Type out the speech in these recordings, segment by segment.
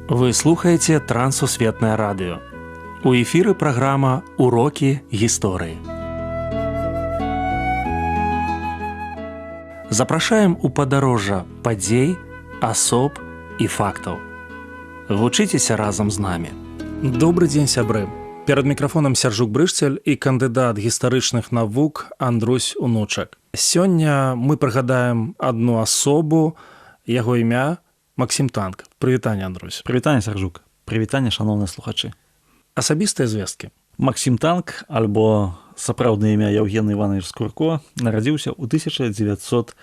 Вы слухаеце Трансусветнае радыё. У эфіры праграма «Урокі гісторыі». Запрашаем у падарожжа падзей, асоб і фактаў. Вучыцеся разам з намі. Добры дзень, сябры. Перад мікрафонам Сяржук Брышцель і кандыдат гістарычных навук Андрусь Унучак. Сёння мы прыгадаем адну асобу, яго імя Максім Танк. Прывітанне, Андрусь. Прывітанне, Сяржук. Прывітанне, шаноўныя слухачы. Асабістыя звесткі. Максім Танк, альбо сапраўднае імя Яўген Іванович Скурко, нарадзіўся ў 1912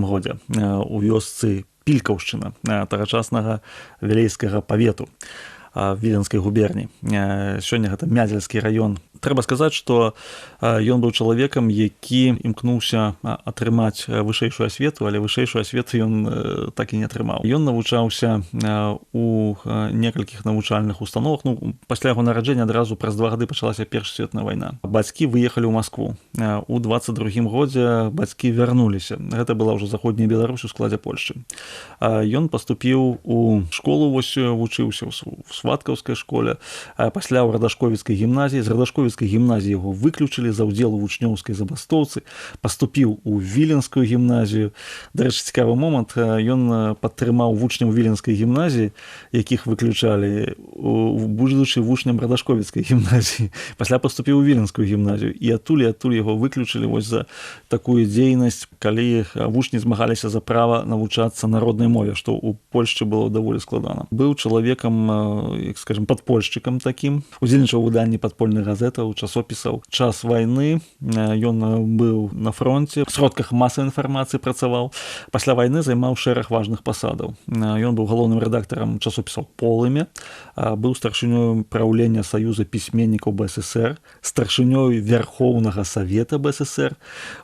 годзе у вёсцы Пількаўшчына, тагачаснага вілейскага павету Віленскай губерні. Сёння гэта Мядзельскі раён. Трэба сказаць, што ён быў чалавекам, які імкнуўся атрымаць вышэйшую асвету, але вышэйшую асвету ён так і не атрымаў. Ён навучаўся у некалькіх навучальных установах. Пасля яго нараджэння адразу праз 2 гады пачалася Першая светная вайна. Бацькі выехалі ў Маскву. У 22 годзе бацькі вярнуліся. Гэта была ўжо заходняя Беларусь у складзе Польшчы. Ён паступіў у школу, вучыўся ў сваткаўскай школе, пасля ў радашковіцкай гімназіі. З радашковіцкай гімназіі яго выключылі за ўдзел у вучнёўскай забастоўцы, паступіў у Віленскую гімназію. Дарэчы, цікавы момант, ён падтрымаў вучняў Віленскай гімназіі, якіх выключалі, будучы вучням радашковіцкай гімназіі. Пасля паступіў у Віленскую гімназію, і адтуль яго выключылі вось за такую дзейнасць, калі вучні змагаліся за права навучацца народнай мове, што ў Польшчы было даволі складана. Быў чалавекам, як скажем, падпольшчыкам такім, удзельнічаў у выданні падпольных газетаў, часопісаў. Час вайны ён быў на фронце, в сродках масавай інфармацыі працаваў. Пасля вайны займаў шэраг важных пасадаў. Ён быў галоўным рэдактарам часопісаў «Полымя», быў старшынёй праўлення Саюза пісьменнікаў БССР, старшынёй Вярхоўнага Савета БССР,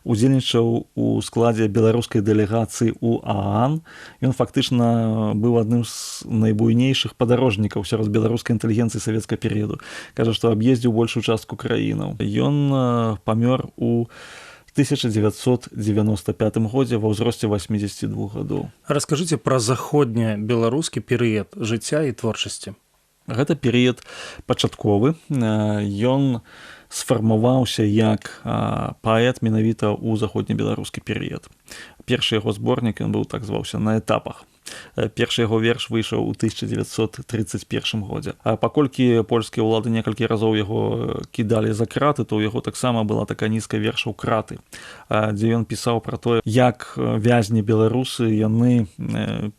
удзельнічаў у складзе беларускай дэлегацыі ў ААН. Ён фактычна быў адным з найбуйнейшых падарожнікаў сярод беларускай інтэлігенцыі савецкага перыяду. Кажа, што аб'ездзіў большую частку краінаў. Ён памёр у 1995 годзе ва ўзросце 82 гадоў. Раскажыце пра заходне-беларускі перыяд жыцця і творчасці. Гэта перыяд пачатковы. Ён сфармаваўся як паэт менавіта ў заходне-беларускі перыяд. Першы яго зборнік, ён быў так зваўся «На этапах». Першы яго верш выйшаў у 1931 годзе. Паколькі польскія ўлады некалькі разоў яго кідалі за краты, то ў яго таксама была такая нізка вершаў «Краты», дзе ён пісаў пра тое, як вязні беларусы яны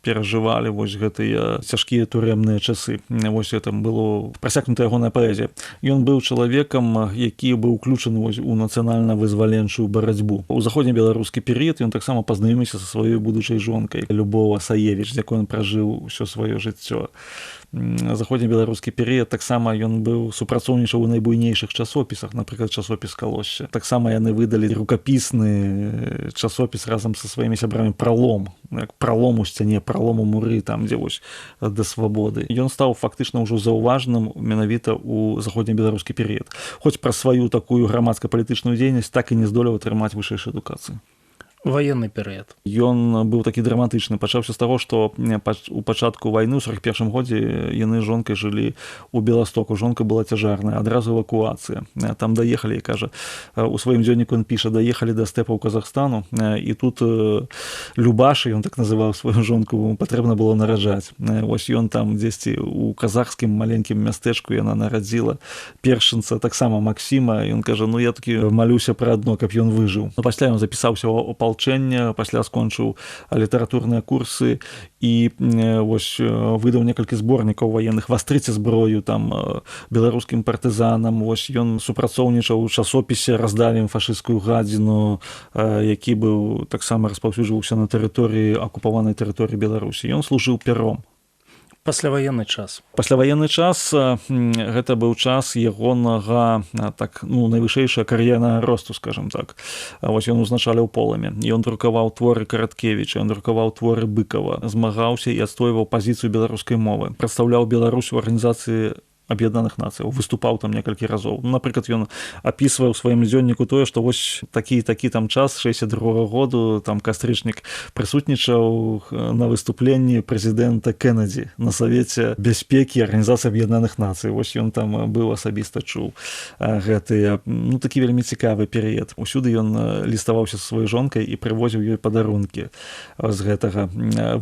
перажывалі вось гэтыя цяжкія турэмныя часы. Вось гэта было прасякнута ягоная паэзія. Ён быў чалавекам, які быў уключаны у нацыянальна-вызваленчую барацьбу. У заходне-беларускі перыяд ён таксама пазнаёміўся са сваёй будучай жонкай Любоў Асаевіч, з якой ён пражыў ўсё сваё жыццё. Заходне-беларускі перыяд таксама ён быў супрацоўнічаў у найбуйнейшых часопісах, напрыклад, часопіс «Калоссе». Таксама яны выдалі рукапісны часопіс разам са сваімі сябрамі «Пралом», як пралом у сцяне, пралом у муры, там, дзе вось да свабоды. Ён стаў фактычна ўжо заўважным менавіта ў заходне-беларускі перыяд. Хоць пра сваю такую грамадска-палітычную дзейнасць так і не здолеў атрымаць вышэйшую адукацыю. Ваенны перыяд. Ён быў такі драматычны. Пачаўся з таго, што у пачатку вайны ў 41 годзе яны з жонкай жылі ў Беластоку. Жонка была цяжарная, адразу эвакуацыя. Там даехалі, кажа, у сваім дзённіку ён піша, даехалі да стэпаў Казахстану, і тут Любашы, ён так называў сваю жонку, патрэбна было нараджаць. Вось ён там дзесьці у казахскім маленькім мястэчку яна нарадзіла першынца, таксама Максіма. Ён кажа, я такі малюся пра адно, каб ён выжыў. Пасля ён запісаўся ў пасля скончыў літаратурныя курсы і вось выдаў некалькі зборнікаў ваенных «Вастрыце зброю», там беларускім партызанам. Вось ён супрацоўнічаў у часопісе «Раздавім фашысцкую гадзіну», які быў таксама распаўсюджваўся на тэрыторыі акупаванай тэрыторыі Беларусі. Ён служыў пером. Пасляваенны час. Пасляваенны час гэта быў час ягонага так, найвышэйшага кар'ернага росту, скажам так. Вось ён узначаліў «Полымя». Ён друкаваў творы Караткевіча, ён друкаваў творы Быкава, змагаўся і адстойваў пазіцыю беларускай мовы. Прадстаўляў Беларусь у арганізацыі Аб'яднаных Нацыяў, выступаў там некалькі разоў. Напрыклад, ён апісвае ў сваім дзённіку тое, што вось такі там час 62-го году там кастрычнік прысутнічаў на выступленні прэзідэнта Кеннеді на Савеце бяспекі Арганізацыі Аб'яднаных Нацый. Вось ён там быў, асабіста чуў гэтыя, такі вельмі цікавы перыяд. Усюды ён ліставаўся са сваёй жонкай і прывозіў ёй падарункі з гэтага.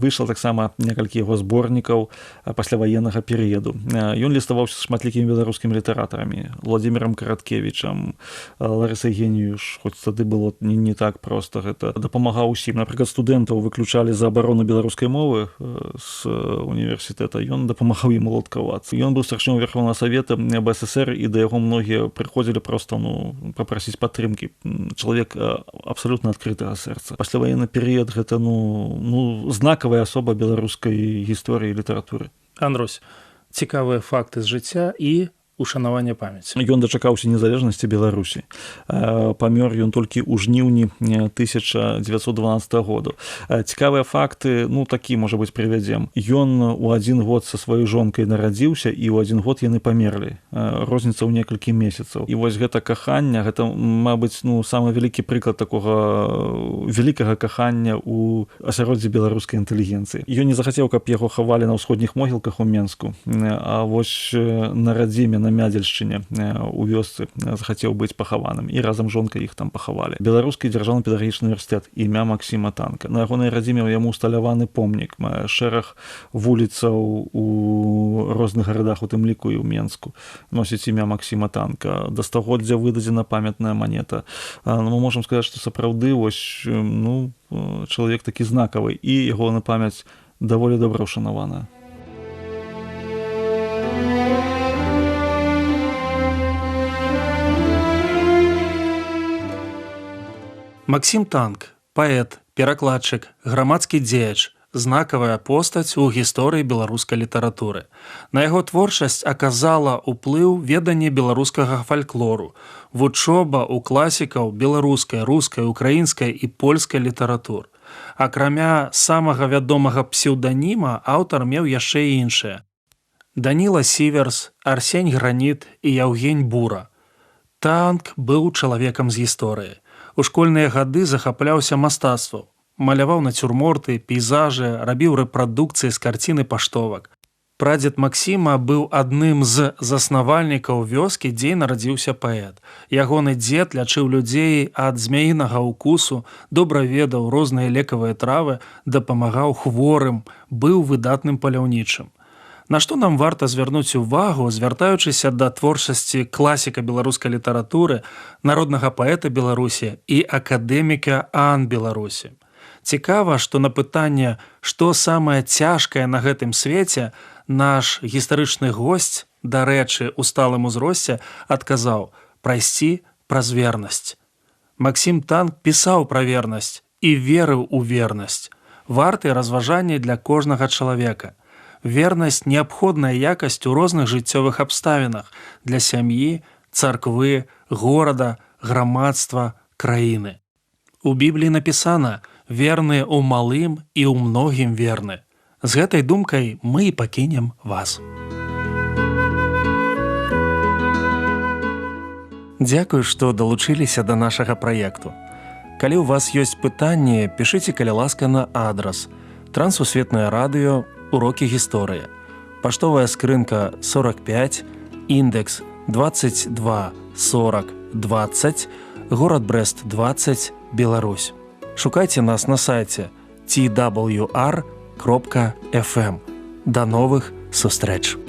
Выйшла таксама некалькі яго зборнікаў пасляваеннага перыяду. Ён ліставаўся з шматлікімі беларускімі літаратарамі, Владзімірам Караткевічам, Ларысай Геніюш, хоць тады было не так проста гэта. Дапамагаў усім. Напрыклад, студэнтаў выключалі за абарону беларускай мовы з універсітэта, ён дапамагаў ім уладкавацца. Ён быў старшынёй Верхоўнага Савета БССР, і да яго многія прыходзілі проста папрасіць падтрымкі. Чалавек абсалютна адкрытага сэрца. Пасляваенны перыяд гэта знакавая асоба беларускай гісторыі і літаратуры. Андрусь, цікавыя факты з жыцця і ушанавання памяці. Ён дачакаўся незалежнасці Беларусі. Памёр ён толькі ў жніўні 1912 году. Цікавыя факты, такі, можа быць, прывядзем. Ён у адзін год са сваёй жонкай нарадзіўся, і ў адзін год яны памерлі. Розніца ў некалькі месяцаў. І вось гэта каханне, гэта, мабыць, самы вялікі прыклад такога вялікага кахання ў асяроддзі беларускай інтэлігенцыі. Ён не захацеў, каб яго хавалі на ўсходніх могілках у Менску, а вось на радзіме, на Мядзельшчыне у вёсцы захацеў быць пахаваным, і разам з жонкай іх там пахавалі. Беларускі дзяржаўны педагагічны універсітэт імя Максіма Танка. На ягонай радзіме яму усталяваны помнік, мае шэраг вуліцаў у розных гарадах, у тым ліку і ў Менску. Носіць імя Максіма Танка. Да стагоддзя выдадзена памятная манета. Мы можам сказаць, што сапраўды вось чалавек такі знакавы, і ягоная памяць даволі добра ўшанаваная. Максім Танк, паэт, перакладчык, грамадскі дзеяч, знакавая постаць у гісторыі беларускай літаратуры. На яго творчасць аказала ўплыў веданне беларускага фальклору, вучоба ў класікаў беларускай, рускай, украінскай і польскай літаратур. Акрамя самага вядомага псеўданіма, аўтар меў яшчэ і іншыя. Даніла Сіверс, Арсень Граніт і Яўгень Бура. Танк быў чалавекам з гісторыі. У школьныя гады захапляўся мастацтвам, маляваў нацюрморты, пейзажы, рабіў рэпрадукцыі з карціны паштовак. Прадзед Максіма быў адным з заснавальнікаў вёскі, дзе нарадзіўся паэт. Ягоны дзед лячыў людзей ад змяінага ўкусу, добра ведаў розныя лекавыя травы, дапамагаў хворым, быў выдатным паляўнічым. На што нам варта звярнуць увагу, звяртаючыся да творчасці класіка беларускай літаратуры, народнага паэта Беларусі і акадэміка АН Беларусі. Цікава, што на пытанне, што самае цяжкае на гэтым свеце, наш гістарычны госць, дарэчы, у сталым узросце, адказаў: прайсці праз вернасць. Максім Танк пісаў пра вернасць і верыў у вернасць. Варты разважання для кожнага чалавека. Вернасць – неабходная якасць у розных жыццёвых абставінах для сям'і, царквы, горада, грамадства, краіны. У Бібліі напісана: «Верны ў малым і ў многім верны». З гэтай думкай мы і пакінем вас. Дзякую, што далучыліся да нашага праекту. Калі ў вас ёсць пытанні, пішыце, калі ласка, на адрас Трансусветнае радыё, урокі гісторыі. Паштовая скрынка 45, індекс 22 40 20, горад Брэст 20, Беларусь. Шукайце нас на сайце twr.fm. До новых сустрэч!